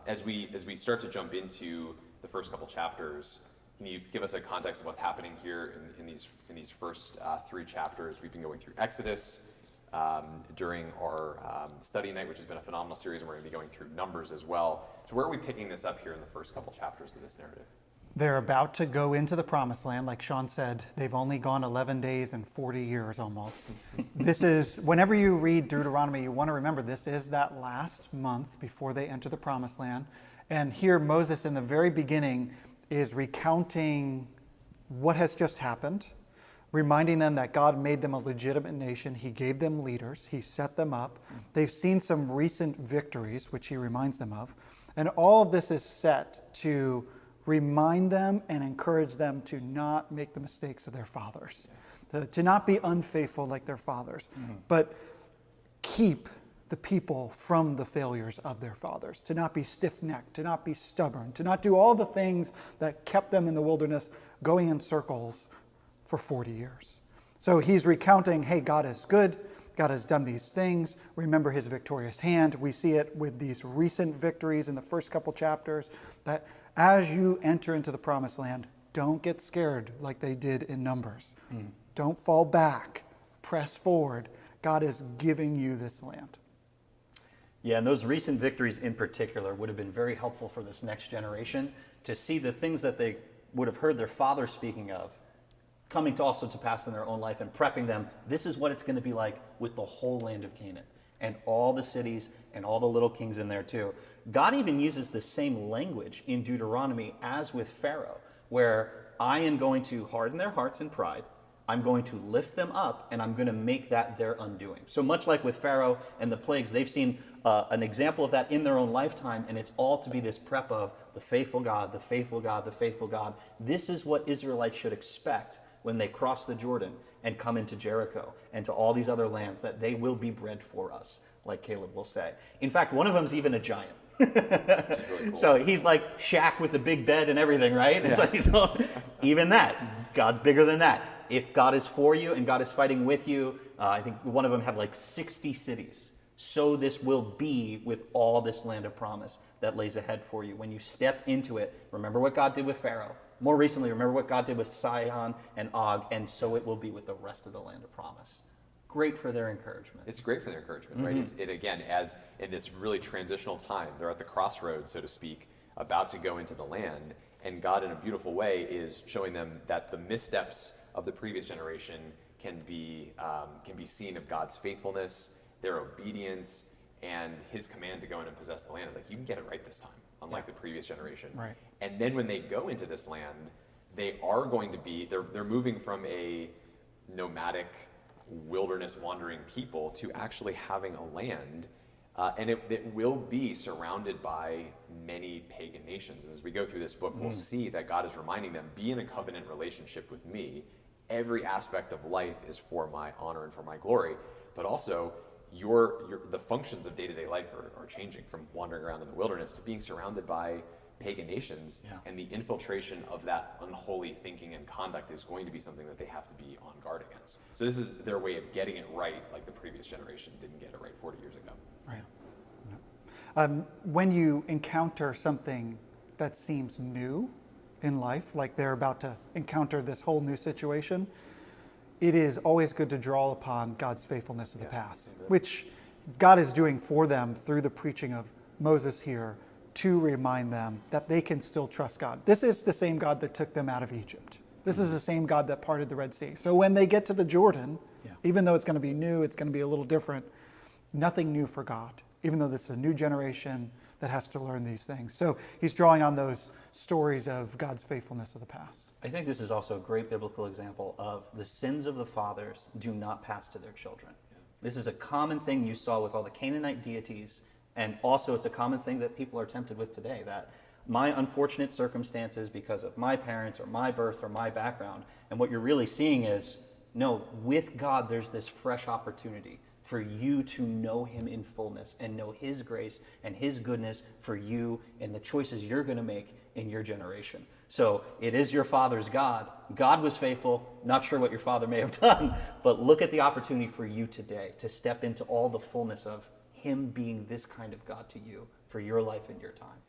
As we start to jump into the first couple chapters, can you give us a context of what's happening here in these first 3 chapters? We've been going through Exodus during our study night, which has been a phenomenal series, and we're going to be going through Numbers as well. So where are we picking this up here in the first couple chapters of this narrative? They're about to go into the promised land. Like Shawn said, they've only gone 11 days and 40 years almost. This is, whenever you read Deuteronomy, you want to remember this is that last month before they enter the promised land. And here Moses in the very beginning is recounting what has just happened, reminding them that God made them a legitimate nation. He gave them leaders. He set them up. They've seen some recent victories, which he reminds them of. And all of this is set to remind them and encourage them to not make the mistakes of their fathers, to not be unfaithful like their fathers, but keep the people from the failures of their fathers, to not be stiff-necked, to not be stubborn, to not do all the things that kept them in the wilderness going in circles for 40 years. So he's recounting, hey, God is good. God has done these things. Remember his victorious hand. We see it with these recent victories in the first couple chapters, that as you enter into the promised land, don't get scared like they did in Numbers. Don't fall back. Press forward. God is giving you this land. Yeah, and those recent victories in particular would have been very helpful for this next generation to see the things that they would have heard their father speaking of coming to also to pass in their own life, and prepping them. This is what it's going to be like with the whole land of Canaan and all the cities and all the little kings in there too. God even uses the same language in Deuteronomy as with Pharaoh, where I am going to harden their hearts in pride. I'm going to lift them up, and I'm going to make that their undoing. So much like with Pharaoh and the plagues, they've seen an example of that in their own lifetime, and it's all to be this prep of the faithful God, the faithful God, the faithful God. This is what Israelites should expect when they cross the Jordan and come into Jericho and to all these other lands, that they will be bread for us, like Caleb will say. In fact, one of them's even a giant. Really cool. So he's like Shaq with the big bed and everything, right? It's like, even that, God's bigger than that. If God is for you and God is fighting with you, I think one of them had like 60 cities. So this will be with all this land of promise that lays ahead for you. When you step into it, remember what God did with Pharaoh. More recently, remember what God did with Sihon and Og, and so it will be with the rest of the land of promise. Great for their encouragement. It's great for their encouragement, right? It again, as in this really transitional time, they're at the crossroads, so to speak, about to go into the land, and God, in a beautiful way, is showing them that the missteps of the previous generation can be seen of God's faithfulness, their obedience, and his command to go in and possess the land is like, you can get it right this time, unlike the previous generation. Right. And then when they go into this land, they are going to be, they're moving from a nomadic wilderness wandering people to actually having a land, and it will be surrounded by many pagan nations. As we go through this book, we'll see that God is reminding them, be in a covenant relationship with me. Every aspect of life is for my honor and for my glory, but also the functions of day-to-day life are changing from wandering around in the wilderness to being surrounded by pagan nations, and the infiltration of that unholy thinking and conduct is going to be something that they have to be on guard against. So this is their way of getting it right, like the previous generation didn't get it right 40 years ago. Right. When you encounter something that seems new in life, like they're about to encounter this whole new situation, it is always good to draw upon God's faithfulness of the past, which God is doing for them through the preaching of Moses here, to remind them that they can still trust God. This is the same God that took them out of Egypt. This is the same God that parted the Red Sea. So when they get to the Jordan, even though it's going to be new, it's going to be a little different, nothing new for God, even though this is a new generation that has to learn these things. So he's drawing on those stories of God's faithfulness of the past. I think this is also a great biblical example of the sins of the fathers do not pass to their children. This is a common thing you saw with all the Canaanite deities, and also it's a common thing that people are tempted with today, that my unfortunate circumstances because of my parents or my birth or my background, and what you're really seeing is, no, with God there's this fresh opportunity for you to know him in fullness and know his grace and his goodness for you and the choices you're going to make in your generation. So it is your father's God. God was faithful. Not sure what your father may have done, but look at the opportunity for you today to step into all the fullness of him being this kind of God to you for your life and your time.